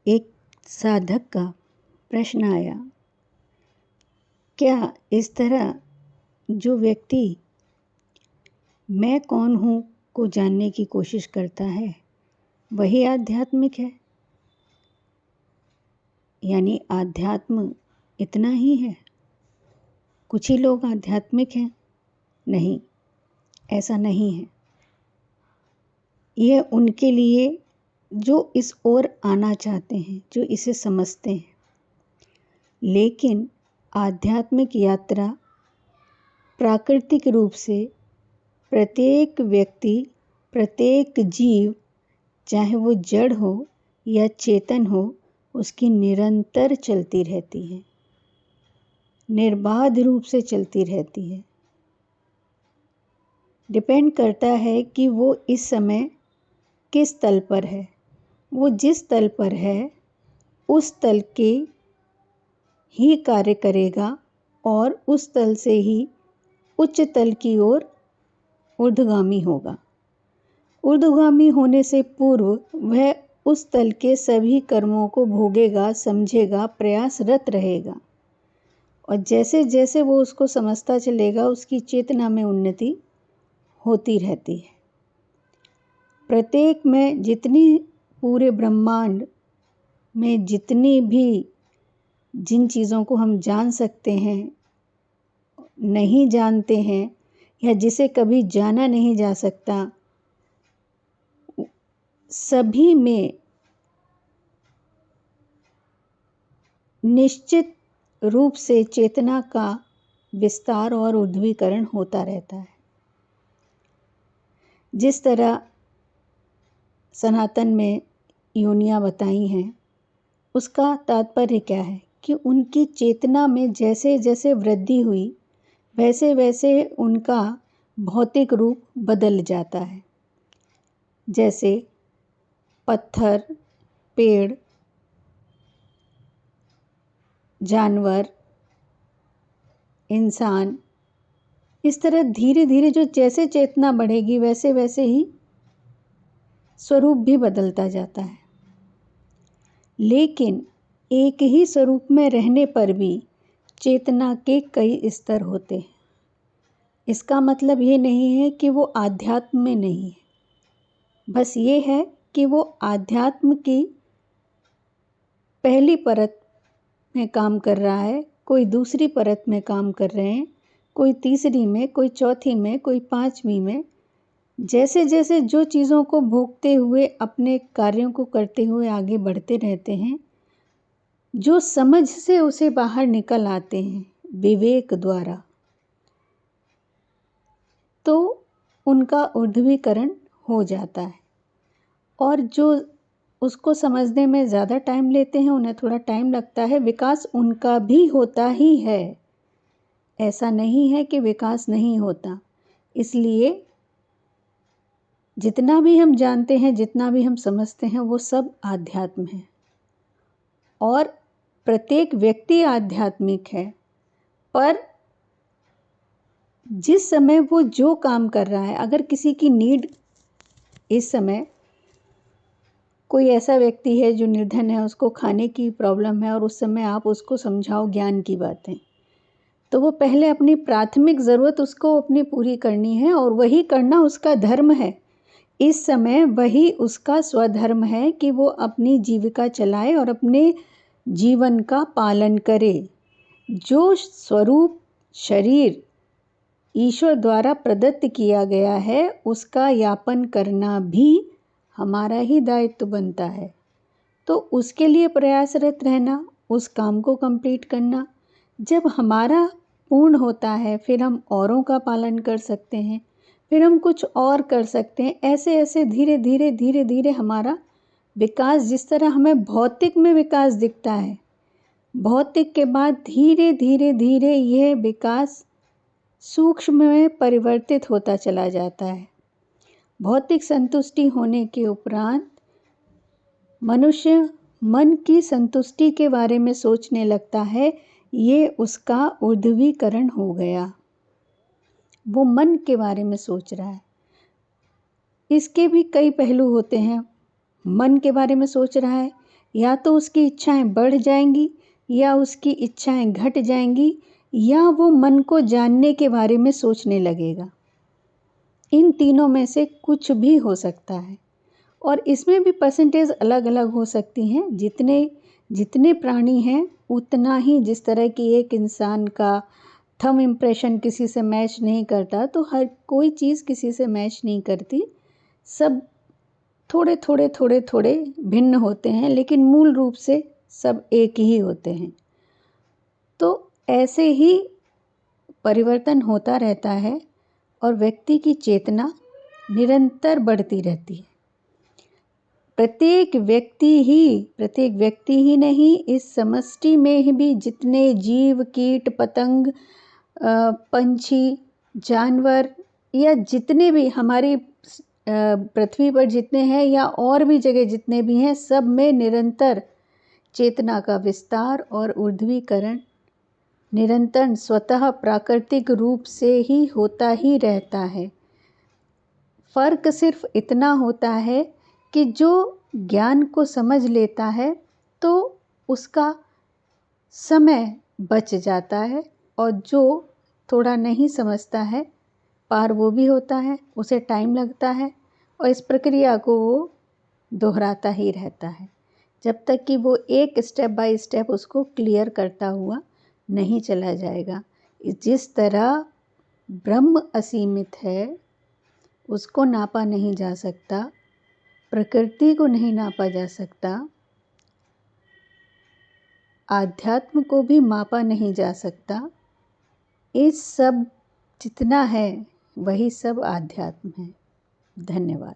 एक साधक का प्रश्न आया, क्या इस तरह जो व्यक्ति मैं कौन हूँ को जानने की कोशिश करता है वही आध्यात्मिक है? यानी आध्यात्म इतना ही है? कुछ ही लोग आध्यात्मिक हैं? नहीं, ऐसा नहीं है। यह उनके लिए जो इस ओर आना चाहते हैं, जो इसे समझते हैं। लेकिन आध्यात्मिक यात्रा प्राकृतिक रूप से प्रत्येक व्यक्ति, प्रत्येक जीव, चाहे वो जड़ हो या चेतन हो, उसकी निरंतर चलती रहती है, निर्बाध रूप से चलती रहती है। डिपेंड करता है कि वो इस समय किस तल पर है। वो जिस तल पर है उस तल के ही कार्य करेगा और उस तल से ही उच्च तल की ओर ऊर्ध्वगामी होगा। ऊर्ध्वगामी होने से पूर्व वह उस तल के सभी कर्मों को भोगेगा, समझेगा, प्रयासरत रहेगा और जैसे जैसे वो उसको समझता चलेगा उसकी चेतना में उन्नति होती रहती है। प्रत्येक में जितनी पूरे ब्रह्मांड में जितनी भी जिन चीज़ों को हम जान सकते हैं, नहीं जानते हैं या जिसे कभी जाना नहीं जा सकता, सभी में निश्चित रूप से चेतना का विस्तार और ऊर्ध्वीकरण होता रहता है। जिस तरह सनातन में योनियां बताई हैं, उसका तात्पर्य क्या है कि उनकी चेतना में जैसे जैसे वृद्धि हुई वैसे वैसे उनका भौतिक रूप बदल जाता है। जैसे पत्थर, पेड़, जानवर, इंसान, इस तरह धीरे धीरे जो जैसे चेतना बढ़ेगी वैसे वैसे ही स्वरूप भी बदलता जाता है। लेकिन एक ही स्वरूप में रहने पर भी चेतना के कई स्तर होते हैं। इसका मतलब ये नहीं है कि वो आध्यात्म में नहीं है, बस ये है कि वो आध्यात्म की पहली परत में काम कर रहा है, कोई दूसरी परत में काम कर रहे हैं, कोई तीसरी में, कोई चौथी में, कोई पांचवी में। जैसे जैसे जो चीज़ों को भोगते हुए अपने कार्यों को करते हुए आगे बढ़ते रहते हैं, जो समझ से उसे बाहर निकल आते हैं विवेक द्वारा, तो उनका ऊर्ध्वीकरण हो जाता है। और जो उसको समझने में ज़्यादा टाइम लेते हैं, उन्हें थोड़ा टाइम लगता है। विकास उनका भी होता ही है, ऐसा नहीं है कि विकास नहीं होता। इसलिए जितना भी हम जानते हैं, जितना भी हम समझते हैं, वो सब आध्यात्म है और प्रत्येक व्यक्ति आध्यात्मिक है। पर जिस समय वो जो काम कर रहा है, अगर किसी की नीड, इस समय कोई ऐसा व्यक्ति है जो निर्धन है, उसको खाने की प्रॉब्लम है और उस समय आप उसको समझाओ ज्ञान की बातें, तो वो पहले अपनी प्राथमिक ज़रूरत उसको अपनी पूरी करनी है और वही करना उसका धर्म है। इस समय वही उसका स्वधर्म है कि वो अपनी जीविका चलाए और अपने जीवन का पालन करे। जो स्वरूप शरीर ईश्वर द्वारा प्रदत्त किया गया है, उसका यापन करना भी हमारा ही दायित्व बनता है। तो उसके लिए प्रयासरत रहना, उस काम को कंप्लीट करना। जब हमारा पूर्ण होता है, फिर हम औरों का पालन कर सकते हैं, फिर हम कुछ और कर सकते हैं। ऐसे ऐसे धीरे धीरे धीरे धीरे हमारा विकास, जिस तरह हमें भौतिक में विकास दिखता है, भौतिक के बाद धीरे धीरे धीरे यह विकास सूक्ष्म में परिवर्तित होता चला जाता है। भौतिक संतुष्टि होने के उपरांत मनुष्य मन की संतुष्टि के बारे में सोचने लगता है। ये उसका ऊर्ध्वीकरण हो गया, वो मन के बारे में सोच रहा है। इसके भी कई पहलू होते हैं। मन के बारे में सोच रहा है या तो उसकी इच्छाएं बढ़ जाएंगी या उसकी इच्छाएं घट जाएंगी या वो मन को जानने के बारे में सोचने लगेगा। इन तीनों में से कुछ भी हो सकता है और इसमें भी परसेंटेज अलग अलग हो सकती हैं। जितने जितने प्राणी हैं उतना ही, जिस तरह की एक इंसान का थंब इम्प्रेशन किसी से मैच नहीं करता, तो हर कोई चीज़ किसी से मैच नहीं करती। सब थोड़े थोड़े थोड़े थोड़े भिन्न होते हैं, लेकिन मूल रूप से सब एक ही होते हैं। तो ऐसे ही परिवर्तन होता रहता है और व्यक्ति की चेतना निरंतर बढ़ती रहती है। प्रत्येक व्यक्ति ही नहीं, इस समष्टि में भी जितने जीव, कीट, पतंग, पंछी, जानवर या जितने भी हमारी पृथ्वी पर जितने हैं या और भी जगह जितने भी हैं, सब में निरंतर चेतना का विस्तार और ऊर्ध्वीकरण निरंतर स्वतः प्राकृतिक रूप से ही होता ही रहता है। फर्क सिर्फ इतना होता है कि जो ज्ञान को समझ लेता है तो उसका समय बच जाता है, और जो थोड़ा नहीं समझता है, पार वो भी होता है, उसे टाइम लगता है और इस प्रक्रिया को वो दोहराता ही रहता है जब तक कि वो एक स्टेप बाय स्टेप उसको क्लियर करता हुआ नहीं चला जाएगा। जिस तरह ब्रह्म असीमित है, उसको नापा नहीं जा सकता, प्रकृति को नहीं नापा जा सकता, आध्यात्म को भी मापा नहीं जा सकता। इस सब जितना है वही सब आध्यात्म है। धन्यवाद।